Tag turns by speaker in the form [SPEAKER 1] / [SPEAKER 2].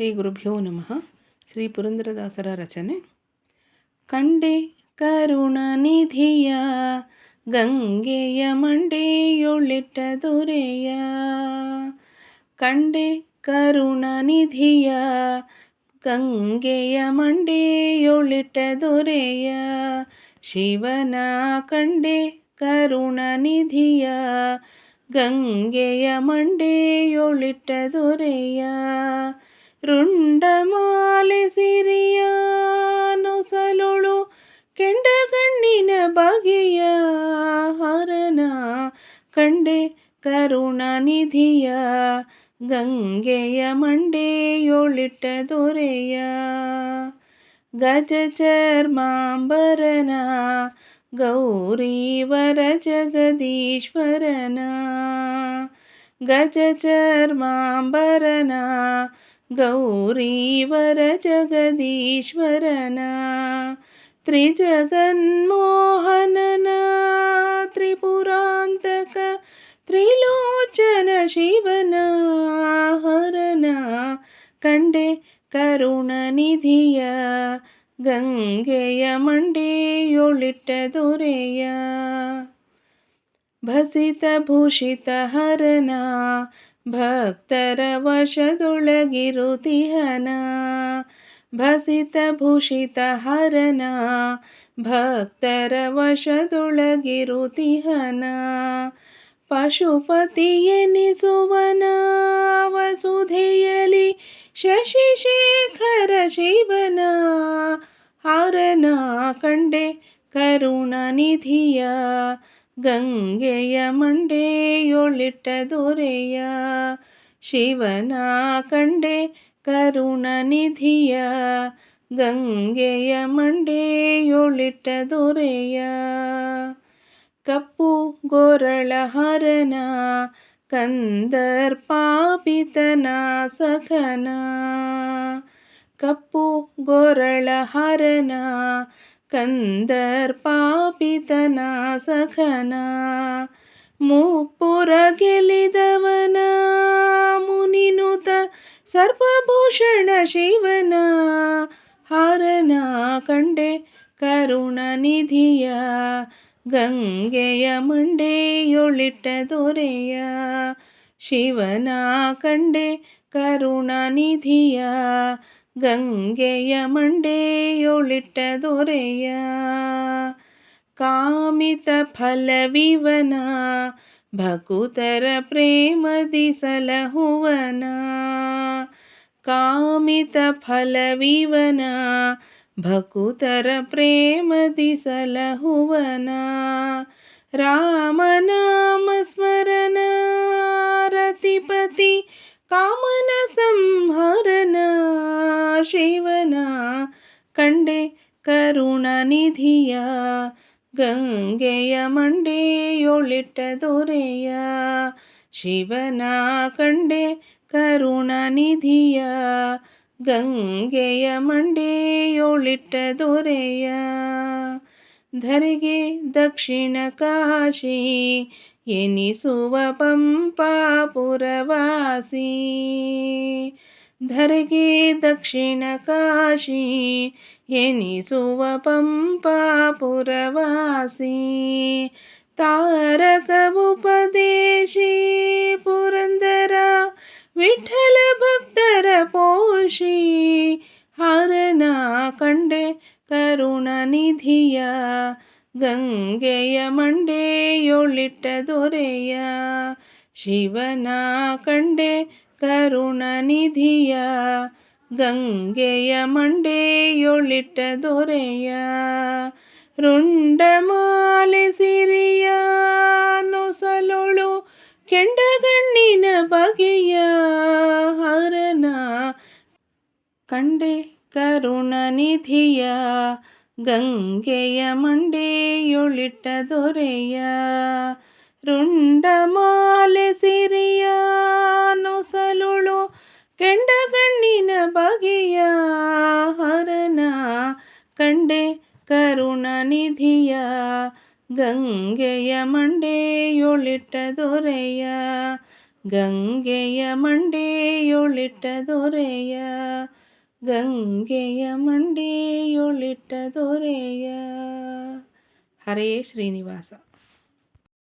[SPEAKER 1] ಶ್ರೀ ಗುರುಭ್ಯೋ ನಮಃ. ಶ್ರೀ ಪುರಂದರದಾಸರ ರಚನೆ. ಕಂಡೆ ಕರುಣನಿಧಿಯ ಗಂಗೆಯ ಮಂಡೆಯೊಳಿಟ್ಟ ದೊರೆಯ. ಕಂಡೆ ಕರುಣನಿಧಿಯ ಗಂಗೆಯ ಮಂಡೆಯೊಳಿಟ್ಟ ದೊರೆಯ. ಶಿವನ ಕಂಡೆ ಕರುಣನಿಧಿಯ ಗಂಗೆಯ ಮಂಡೆಯೊಳಿಟ್ಟ ದೊರೆಯ. ರುಂಡಮಾಲೆ ಸಿರಿಯ ನೊಸಲೊಳು ಕೆಂಡಗಣ್ಣಿನ ಬಗೆಯ. ಹರನ ಕಂಡೆ ಕರುಣನಿಧಿಯ ಗಂಗೆಯ ಮಂಡೆಯೊಳಿಟ್ಟ ದೊರೆಯ. ಗಜ ಚರ್ಮಾಂಬರನ ಗೌರೀವರ ಜಗದೀಶ್ವರನ. ಗಜ ಚರ್ಮಾಂಬರನ ಗೌರೀವರ ಜಗದೀಶ್ವರನ. ತ್ರಿಜಗನ್ಮೋಹನನ ತ್ರಿಪುರಾಂತಕ ತ್ರಿಲೋಚನ ಶಿವನ. ಹರನ ಕಂಡೆ ಕರುಣನಿಧಿಯ ಗಂಗೆಯ ಮಂಡೆಯೊಳಿಟ್ಟ ದೊರೆಯ. ಭಸಿತ ಭೂಷಿತ ಹರನ ಭಕ್ತರ ವಶದೊಳಗಿರುತಿಹನ. ಭಸಿತ ಭೂಷಿತ ಹರನ ಭಕ್ತರ ವಶದೊಳಗಿರುತಿಹನ. ಪಶುಪತಿ ಎನಿಸುವನ ವಸುಧೆಯಲಿ ಶಶಿಶೇಖರ ಶಿವನ. ಹರನ ಕಂಡೆ ಕರುಣನಿಧಿಯ ಗಂಗೆಯ ಮಂಡೆಯೊಳಿಟ್ಟ ದೊರೆಯ. ಶಿವನ ಕಂಡೆ ಕರುಣನಿಧಿಯ ಗಂಗೆಯ ಮಂಡೆಯೊಳಿಟ್ಟ ದೊರೆಯ. ಕಪ್ಪು ಗೊರಳ ಹರನ ಕಂದರ್ಪಾಪಿತನ ಸಖನ. ಕಪ್ಪು ಗೊರಳ ಹರನ ಕಂದರ್ಪಾಪಿತನ ಸಖನ. ಮುಪ್ಪುರ ಗೆಲಿದವನ ಮುನಿನುತ ಸರ್ಪಭೂಷಣ ಶಿವನ. ಹರನ ಕಂಡೆ ಕರುಣನಿಧಿಯ ಗಂಗೆಯ ಮಂಡೆಯೊಳಿಟ್ಟ ದೊರೆಯ. ಶಿವನ ಕಂಡೆ ಕರುಣನಿಧಿಯ ಗಂಗೆಯ ಮಂಡೆಯೊಳಿಟ್ಟ ದೊರೆಯ. ಕಾಮಿತ ಫಲವಿವನ ಭಕುತರ ಪ್ರೇಮದಿ ಸಲಹುವನ. ಕಾಮಿತ ಫಲವಿವನ ಭಕುತರ ಪ್ರೇಮದಿ ಸಲಹುವನ. ರಾಮನಾಮ ಸ್ಮರಣ ರತಿಪತಿ ಕಾಮನ ಸಂಹರನ. ಶಿವನ ಕಂಡೆ ಕರುಣನಿಧಿಯ ಗಂಗೆಯ ಮಂಡೆಯೊಳಿಟ್ಟ ದೊರೆಯ. ಶಿವನ ಕಂಡೆ ಕರುಣನಿಧಿಯ ಗಂಗೆಯ ಮಂಡೆಯೊಳಿಟ್ಟ ದೊರೆಯ. ಧರೆಗೆ ದಕ್ಷಿಣ ಕಾಶಿ ಎನಿಸುವ ಪಂಪಾಪುರವಾಸಿ. ಧರೆಗೆ ದಕ್ಷಿಣ ಕಾಶಿ ಎನಿಸುವ ಪಂಪಾಪುರವಾಸಿ. ತಾರಕ ಉಪದೇಶಿ ಪುರಂದರ ವಿಠಲ ಭಕ್ತರ ಪೋಷಿ. ಹರನ ಕಂಡೆ ಕರುಣನಿಧಿಯ ಗಂಗೆಯ ಮಂಡೆಯೊಳಿಟ್ಟ ದೊರೆಯ. ಶಿವನ ಕಂಡೆ ಕರುಣನಿಧಿಯ ಗಂಗೆಯ ಮಂಡೆಯೊಳಿಟ್ಟ ದೊರೆಯ. ರುಂಡಮಾಲೆ ಸಿರಿಯ ನೊಸಲೊಳು ಕೆಂಡಗಣ್ಣಿನ ಬಗೆಯ. ಹರನ ಕಂಡೆ ಕರುಣನಿಧಿಯ ಗಂಗೆಯ ಮಂಡೆಯೊಳಿಟ್ಟ ದೊರೆಯ. ರುಂಡಮಾಲೆ ಸಿರಿಯ ನೊಸಲೊಳು ಕೆಂಡಗಣ್ಣಿನ ಬಗೆಯ. ಹರನ ಕಂಡೆ ಕರುಣನಿಧಿಯ ಗಂಗೆಯ ಮಂಡೆಯೊಳಿಟ್ಟ ದೊರೆಯ. ಗಂಗೆಯ ಮಂಡೆಯೊಳಿಟ್ಟ ದೊರೆಯ, ಗಂಗೆಯ ಮಂಡೆಯೊಳಿಟ್ಟ ದೊರೆಯ. ಹರೇ ಶ್ರೀನಿವಾಸ.